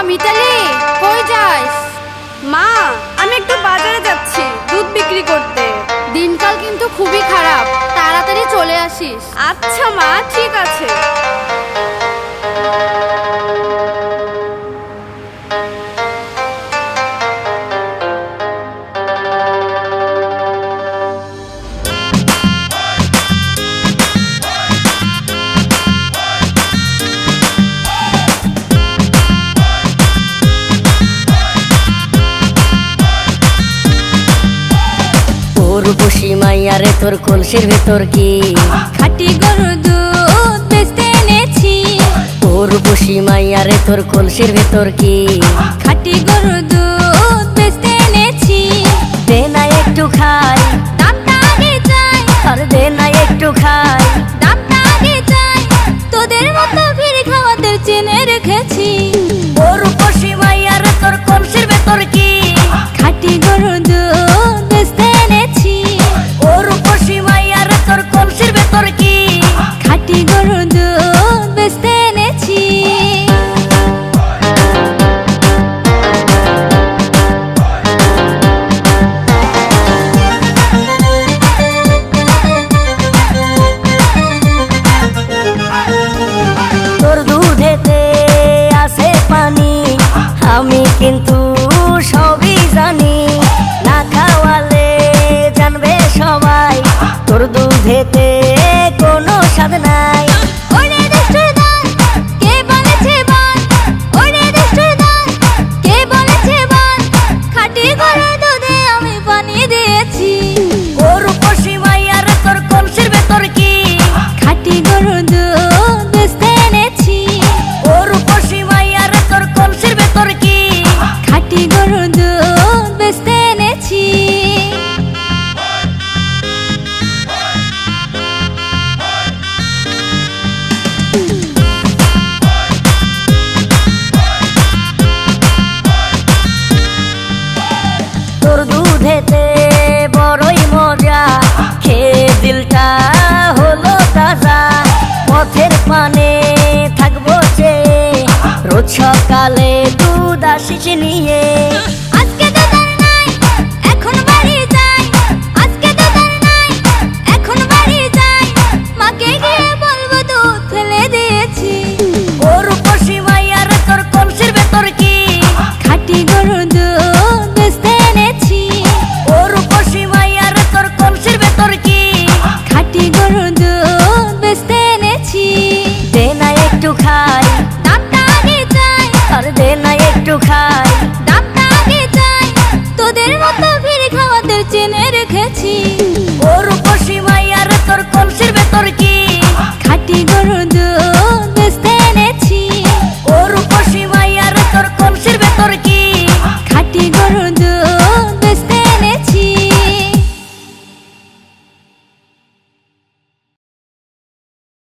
মিতালি, কই যাস? মা, আমি একটু বাজারে যাচ্ছি দুধ বিক্রি করতে। দিনকাল কিন্তু খুবই খারাপ, তাড়াতাড়ি চলে আসিস। আচ্ছা মা, ঠিক আছে। রূপসী মাইয়ারে তোর কলসির ভেতর কি খাঁটি গরুর দুধ বেচতে এনেছি। ও রূপসী মাইয়ারে তোর কলসির ভেতর কি খাঁটি গরুর দুধ বেচতে এনেছি। দে না একটু খাই, দামটা আগে চাই। আর দে না একটু খাই, দামটা আগে চাই। তোদের মতো ভিড় খাওয়াদের চেনে রেখেছি। ও রূপসী মাইয়ারে তোর কলসির ভেতর কি খাঁটি গরুর দুধ বেচতে এনেছি। ও রূপসী মাইয়ারে তোর কলসির ভেতর কি খাঁটি গরুর দুধ বেচতে এনেছি। তোর দুধেতে আছে পানি, আমি কিন্তু সবই জানি। না খাওয়ালে জানবে সবাই তোর দুধেতে কোনো স্বাদ নাই। ওরে দুষ্টুর দল, কে বলেছে বল? ওরে দুষ্টুর দল, কে বলেছে বল? খাঁটি গরুর দুধে আমি পানি দিয়েছি। ও রূপসী মাইয়ারে তোর কলসির ভেতর কি খাঁটি গরুর দুধ বেচতে এনেছি। ও রূপসী মাইয়ারে তোর কলসির ভেতর কি খাঁটি গরুর দুধ বেচতে এনেছি। তোর দুধেতে বড়ই মজা, খেয়ে দিলটা হলো তাজা। পথের পানে থাকবো চেয়ে, রোজ সকালে দুধ আসিস নিয়ে। আজকে দুধ আর নাই, এখন বাড়ি যাই। আজকে দুধ আর নাই, এখন বাড়ি যাই। মাকে গিয়ে বলবো দুধ ফেলে দিয়েছি। ও রূপসী মাইয়ারে তোর কলসির ভেতর কি খাঁটি গরুর দুধ বেচতে এনেছি। ও রূপসী মাইয়ারে তোর কলসির ভেতর কি খাঁটি গরুর দুধ বেচতে এনেছি। দে না একটু খাই, দামটা আগে চাই। আর দে না একটু খাই, দামটা আগে চাই। তোদের মতো ভিড় খাওয়াদের চেনে রেখেছি। ও রূপসী মাইয়ারে তোর কলসির